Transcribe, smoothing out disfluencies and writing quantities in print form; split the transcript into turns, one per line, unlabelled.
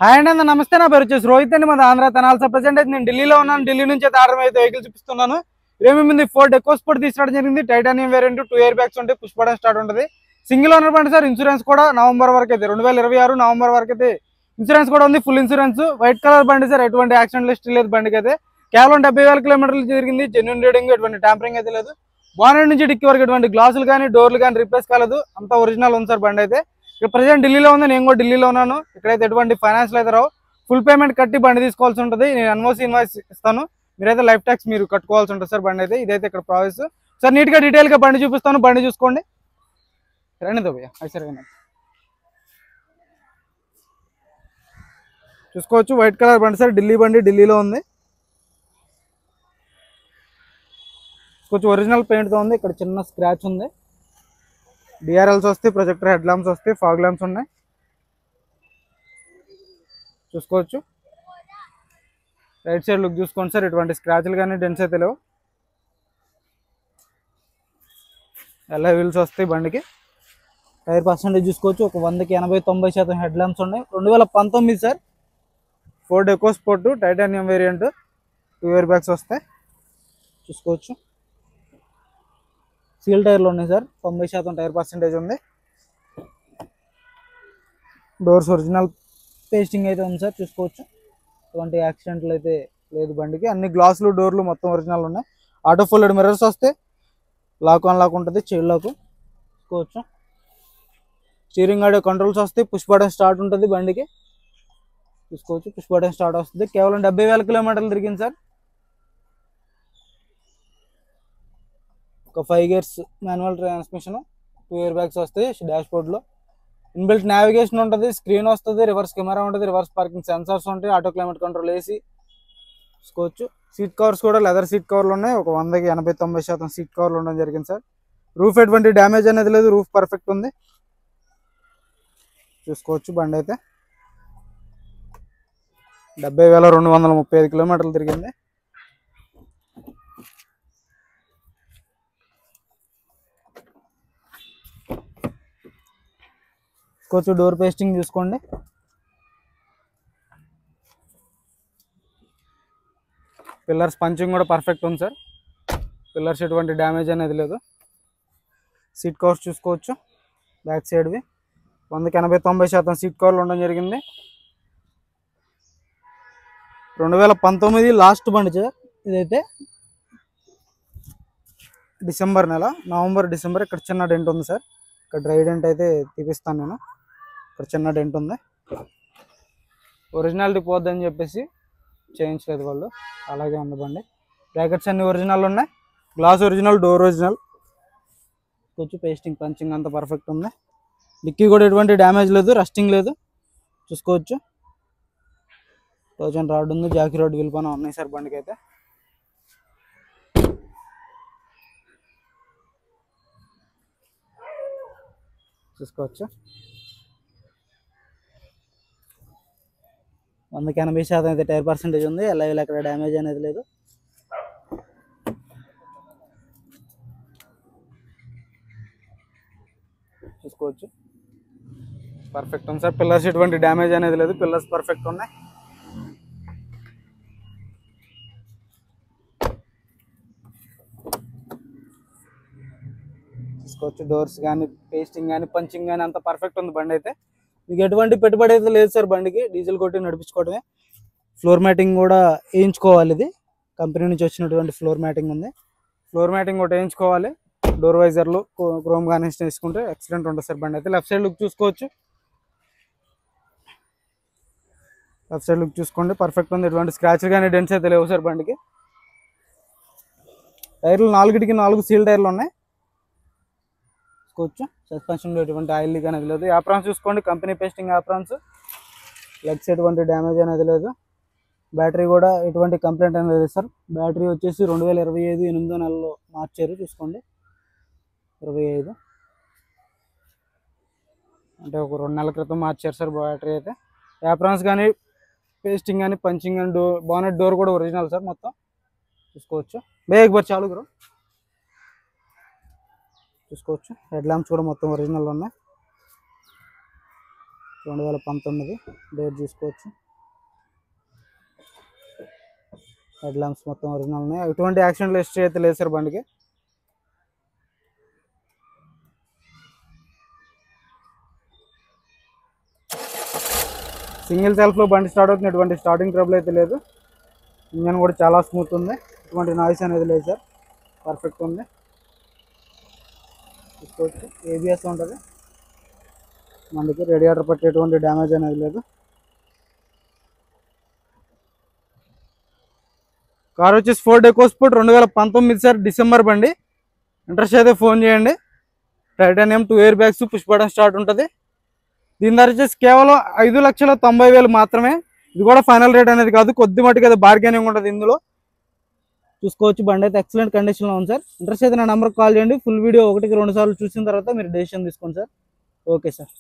Hi అండి, నమస్తే. నా పేరు వచ్చేసి రోహిత్ అండి. మాది ఆంధ్ర తెనాల్సా. ప్రెసెంట్ అయితే నేను ఢిల్లీలో ఉన్నాను. ఢిల్లీ నుంచి అయితే ఆర్డర్ అయితే వెహికల్ చూపిస్తున్నాను. ఏమేమి ఫోర్డ్ ఎకోస్పోర్ట్ తీసుకురావడం జరిగింది. టైటానియం వేరియంట్ 2 ఇయర్ బ్యాగ్స్ ఉంటాయి. పుష్ బటన్ స్టార్ట్ ఉంటుంది. సింగిల్ ఓనర్ బండి సార్. ఇన్సూరెన్స్ కూడా నవంబర్ వరకు అయితే 2026 నవంబర్ వరకు అయితే ఇన్సూరెన్స్ కూడా ఉంది. Full insurance. వైట్ కలర్ బండి సార్. ఎటువంటి యాక్సిడెంట్ లిస్ట్ లేదు బండికి అయితే. కేవలం 70,000 కిలోమీటర్లు జరిగింది. జెన్యూన్ రీడింగ్, ఎటువంటి ట్యాంపరింగ్ అయితే లేదు. బానెట్ నుంచి డిక్కి వరకు ఎటువంటి గ్లాసులు కానీ డోర్లు కానీ రిప్లేస్ కాలేదు. అంతా ఒరిజినల్ ఉంది సార్ బండి అయితే. ఇక్కడ ప్రజెంట్ ఢిల్లీలో ఉంది. నేను కూడా ఢిల్లీలో ఉన్నాను. ఇక్కడైతే ఎటువంటి ఫైనాన్స్లు అయితే రావు. ఫుల్ పేమెంట్ కట్టి బండి తీసుకోవాల్సి ఉంటుంది. నేను ఎన్ఓసి ఇన్వాయిస్ ఇస్తాను. మీరైతే లైఫ్ ట్యాక్స్ మీరు కట్టుకోవాల్సి ఉంటుంది సార్ బండి అయితే. ఇదైతే ఇక్కడ ప్రాసెస్ సార్. నీట్గా డీటెయిల్గా బండి చూపిస్తాను. బండి చూసుకోండి. రండి భయ్యా. సరే చూసుకోవచ్చు. వైట్ కలర్ బండి సార్. ఢిల్లీ బండి, ఢిల్లీలో ఉంది. కొంచెం ఒరిజినల్ పెయింట్తో ఉంది. ఇక్కడ చిన్న స్క్రాచ్ ఉంది. డిఆర్ఎల్స్ వస్తాయి, ప్రొజెక్టర్ హెడ్ ల్యాంప్స్ వస్తాయి, ఫాగ్ ల్యాంప్స్ ఉన్నాయి. చూసుకోవచ్చు. రైట్ సైడ్ లుక్ చూసుకోండి సార్. ఎటువంటి స్క్రాచ్లు కానీ డెన్స్ అయితే లేవు. ఎలా వీల్స్ వస్తాయి బండికి. టైర్ పర్సెంటేజ్ చూసుకోవచ్చు. ఒక 100కి 80-90% హెడ్ ల్యాంప్స్ ఉన్నాయి. 2019 sir. Ford EcoSport titanium variant 2 air bags వస్తాయి. చూసుకోవచ్చు. సీల్ టైర్లు ఉన్నాయి సార్. 90% టైర్ పర్సెంటేజ్ ఉంది. డోర్స్ ఒరిజినల్ పేస్టింగ్ అయితే ఉంది సార్. చూసుకోవచ్చు. ఎటువంటి యాక్సిడెంట్లు అయితే లేదు బండికి. అన్ని గ్లాసులు, డోర్లు మొత్తం ఒరిజినల్ ఉన్నాయి. ఆటో ఫోల్డెడ్ మిర్రర్స్ వస్తే లాక్ ఆన్ లాక్ ఉంటుంది. చైల్డ్ లాక్ చూసుకోవచ్చు. స్టీరింగ్ ఆడియో కంట్రోల్స్ వస్తాయి. పుష్ బటన్ స్టార్ట్ ఉంటుంది బండికి. చూసుకోవచ్చు. పుష్ బటన్ స్టార్ట్ వస్తుంది. కేవలం 70,000 కిలోమీటర్లు తిరిగింది సార్. ఒక 5 gears manual transmission, 2 air bags వస్తాయి. డాష్ బోర్డ్లో ఇన్బిల్ట్ నావిగేషన్ ఉంటుంది. స్క్రీన్ వస్తుంది. రివర్స్ కెమెరా ఉంటుంది. రివర్స్ పార్కింగ్ సెన్సార్స్ ఉంటాయి. ఆటో క్లైమేట్ కంట్రోల్ ఏసీ చూసుకోవచ్చు. సీట్ కవర్స్ కూడా లెదర్ సీట్ కవర్లు ఉన్నాయి. ఒక 100కి 80-90% సీట్ కవర్లు ఉండడం జరిగింది సార్. రూఫ్ ఎటువంటి డ్యామేజ్ అనేది లేదు. రూఫ్ పర్ఫెక్ట్ ఉంది. చూసుకోవచ్చు. బండి అయితే 70,235 కిలోమీటర్లు తిరిగింది. చూసుకోవచ్చు. డోర్ పేస్టింగ్ చూసుకోండి. పిల్లర్స్ పంచింగ్ కూడా పర్ఫెక్ట్ ఉంది సార్. పిల్లర్స్ ఎటువంటి డ్యామేజ్ అనేది లేదు. సీట్ కవర్స్ చూసుకోవచ్చు. బ్యాక్ సైడ్వి 100కి 80-90% సీట్ కవర్లు ఉండడం జరిగింది. 2019 లాస్ట్ బండి సార్. ఇదైతే డిసెంబర్ నెల, నవంబర్ డిసెంబర్. ఇక్కడ చిన్న డెంట్ ఉంది సార్. ఇక్కడ డ్రై డెంట్ అయితే తీపిస్తాను నేను. ఇక్కడ చిన్న డెంట్ ఉంది. ఒరిజినాలిటీ పోద్దని చెప్పేసి చేయించలేదు వాళ్ళు. అలాగే ఉంది బండి. బ్రాకెట్స్ అన్ని ఒరిజినల్ ఉన్నాయి. Glass original, door original. కొంచెం పేస్టింగ్, పంచింగ్ అంతా పర్ఫెక్ట్ ఉంది. డిక్కీ కూడా ఎటువంటి డ్యామేజ్ లేదు, రస్టింగ్ లేదు. చూసుకోవచ్చు. టోజన్ రాడ్ ఉంది. జాకీ రోడ్ విల్పన ఉన్నాయి సార్ బండికి అయితే. చూసుకోవచ్చు. 100కి 80% అయితే టైర్ పర్సెంటేజ్ ఉంది. ఎలా ఎక్కడ డ్యామేజ్ అనేది లేదు. చూసుకోవచ్చు. పర్ఫెక్ట్ ఉంది సార్. పిల్లర్స్ ఎటువంటి డ్యామేజ్ అనేది లేదు. పిల్లర్స్ పర్ఫెక్ట్ ఉన్నాయి. చూసుకోవచ్చు. డోర్స్ కానీ, పేస్టింగ్ కానీ, పంచింగ్ కానీ అంత పర్ఫెక్ట్ ఉంది బండి అయితే. మీకు ఎటువంటి పెట్టుబడి అయితే లేదు సార్ బండికి. డీజిల్ కొట్టి నడిపించుకోవడమే. ఫ్లోర్ మ్యాటింగ్ కూడా వేయించుకోవాలి. ఇది కంపెనీ నుంచి వచ్చినటువంటి ఫ్లోర్ మ్యాటింగ్ ఉంది. ఫ్లోర్ మ్యాటింగ్ కూడా వేయించుకోవాలి. డోర్ వైజర్లు, క్రోమ్ కానీ వేసుకుంటే ఎక్సలెంట్ ఉంటుంది సార్ బండి అయితే. లెఫ్ట్ సైడ్ లుక్ చూసుకోవచ్చు. లెఫ్ట్ సైడ్ లుక్ చూసుకోండి. పర్ఫెక్ట్ ఉంది. ఎటువంటి స్క్రాచ్ కానీ డెన్స్ అయితే లేవు సార్ బండికి. టైర్లు 4కి 4 సీల్ టైర్లు ఉన్నాయి. చూసుకోవచ్చు. సస్పెన్షన్లో ఎటువంటి ఆయిల్ లీక్ అనేది లేదు. యాప్రాన్స్ చూసుకోండి. Company pasting aprons. లెగ్స్ ఎటువంటి డ్యామేజ్ అనేది లేదు. బ్యాటరీ కూడా ఎటువంటి కంప్లైంట్ అనేది లేదు సార్. బ్యాటరీ వచ్చేసి 2025 8వ నెలలో మార్చారు. చూసుకోండి. 25 అంటే ఒక 2 నెలల క్రితం మార్చారు సార్ బ్యాటరీ అయితే. యాప్రాన్స్ కానీ, పేస్టింగ్ కానీ, పంచింగ్ కానీ, బానెట్ డోర్ కూడా ఒరిజినల్ సార్ మొత్తం. చూసుకోవచ్చు. एक बार चालू करो చూసుకోవచ్చు. హెడ్ ల్యాంప్స్ కూడా మొత్తం ఒరిజినల్ ఉన్నాయి. 2019 డేట్ చూసుకోవచ్చు. హెడ్ ల్యాంప్స్ మొత్తం ఒరిజినల్ ఉన్నాయి. ఎటువంటి యాక్సిడెంట్ హిస్టరీ అయితే లేదు సార్ బండికి. సింగిల్ సెల్ఫ్లో బండి స్టార్ట్ అవుతుంది. ఎటువంటి స్టార్టింగ్ ట్రబుల్ అయితే లేదు. ఇంజన్ కూడా చాలా స్మూత్ ఉంది. ఎటువంటి నాయిస్ అనేది లేదు సార్. పర్ఫెక్ట్ ఉంది. చూసుకోవచ్చు. ఏబిఎస్ ఉంటుంది మనకి. రేడియేటర్ పట్టి ఎటువంటి డ్యామేజ్ అనేది లేదు. కార్ వచ్చేసి ఫోర్డ్ ఎకోస్పోర్ట్ 2019 సార్, డిసెంబర్ బండి. ఇంట్రెస్ట్ అయితే ఫోన్ చేయండి. Titanium 2 air bags, push button start ఉంటుంది. దీని ధర వచ్చేసి కేవలం 5,90,000 మాత్రమే. ఇది కూడా ఫైనల్ రేట్ అనేది కాదు, కొద్ది మట్టుకు అయితే బార్గెనింగ్ ఉంటుంది ఇందులో. చూసుకోవచ్చు. బండి అయితే ఎక్సలెంట్ కండిషన్లో ఉంది సార్. ఇంట్రెస్ట్ అయితే నా నెంబర్కి కాల్ చేయండి. ఫుల్ వీడియో 1కి 2 సార్లు చూసిన తర్వాత మీరు డెసిషన్ తీసుకోండి సార్. Okay sir.